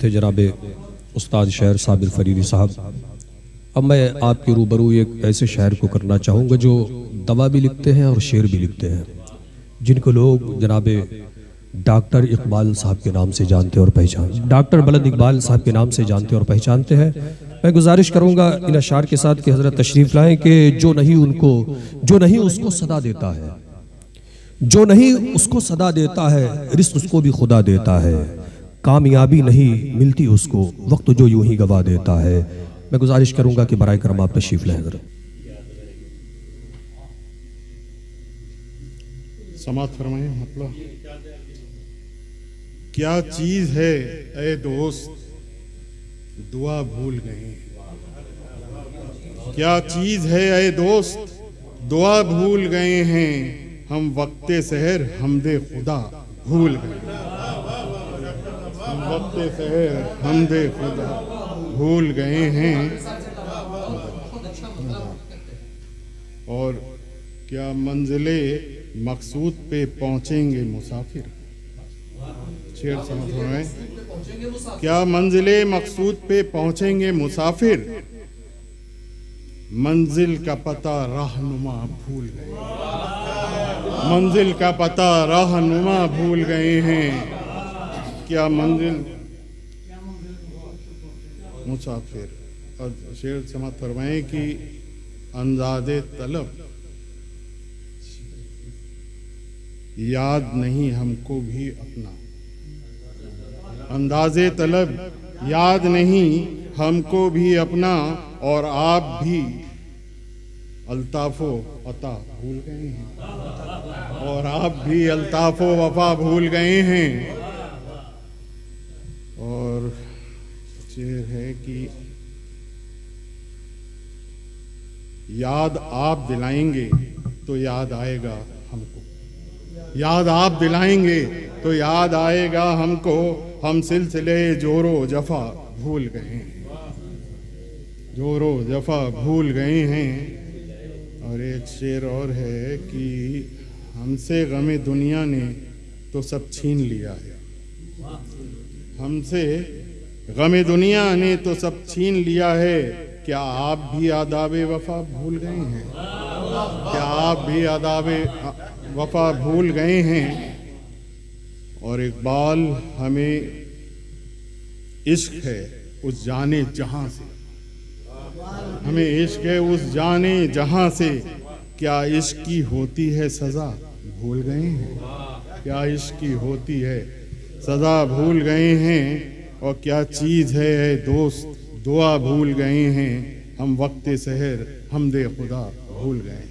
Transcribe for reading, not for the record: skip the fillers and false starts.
थे जनाब उस्ताद शायर साबिर फरीदी साहब। अब मैं आपके रूबरू एक ऐसे शायर को करना चाहूँगा जो दवा भी लिखते हैं और शेर भी लिखते हैं, जिनको लोग जनाब डॉक्टर इकबाल साहब के नाम से जानते और पहचानते, डॉक्टर बुलंद इकबाल साहब के नाम से जानते और पहचानते हैं। मैं गुजारिश करूंगा इन अशार के साथ कि हज़रत तशरीफ़ लाएं कि जो नहीं उसको सदा देता है, जो नहीं उसको सदा देता है, रिस्क उसको भी खुदा देता है, कामयाबी नहीं मिलती उसको, वक्त जो यूं ही गवा देता है। मैं गुजारिश करूंगा कि बराए करम आप तशरीफ़ लाएं। हज़रत समात फरमाएं। मतलब क्या चीज है ए दोस्त दुआ भूल गए, क्या चीज है ए दोस्त दुआ भूल गए हैं, हम वक्ते सहर हमदे खुदा भूल गए, हम वक्ते सहर हमदे खुदा भूल गए हैं। और क्या मंजिले मकसूद पे पहुंचेंगे मुसाफिर, शेर समझ रहे हैं। क्या मंजिले मकसूद पे पहुंचेंगे मुसाफिर, मंजिल का पता राहनुमा भूल गए, मंजिल का पता राहनुमा भूल गए हैं। क्या मंजिल मुसाफिर। और शेर समझ फरमाएं कि अंदाज़े तलब याद नहीं हमको भी अपना, अंदाज़े तलब याद नहीं हमको भी अपना, और आप भी अल्ताफ़ो अता भूल गए हैं, और आप भी अल्ताफ़ो वफा भूल गए हैं। और शेर है कि याद आप दिलाएंगे तो याद आएगा हमको, याद आप दिलाएंगे तो याद आएगा हमको, हम सिलसिले जोरो जफा भूल गए हैं, जोरो जफा भूल गए हैं। और एक शेर और है कि हमसे गमे दुनिया ने तो सब छीन लिया है, हमसे गमे दुनिया ने तो सब छीन लिया है, क्या आप भी आदाबे वफा भूल गए हैं, क्या आप भी आदाबे वफा भूल गए हैं। और इकबाल हमें इश्क है उस जाने जहां से, हमें इश्क है उस जाने जहां से, क्या इश्क की होती है सज़ा भूल गए हैं, क्या इश्क की होती है सज़ा भूल गए हैं। और क्या चीज़ है ए दोस्त दुआ भूल गए हैं, हम वक्ते सहर हमदे खुदा भूल गए।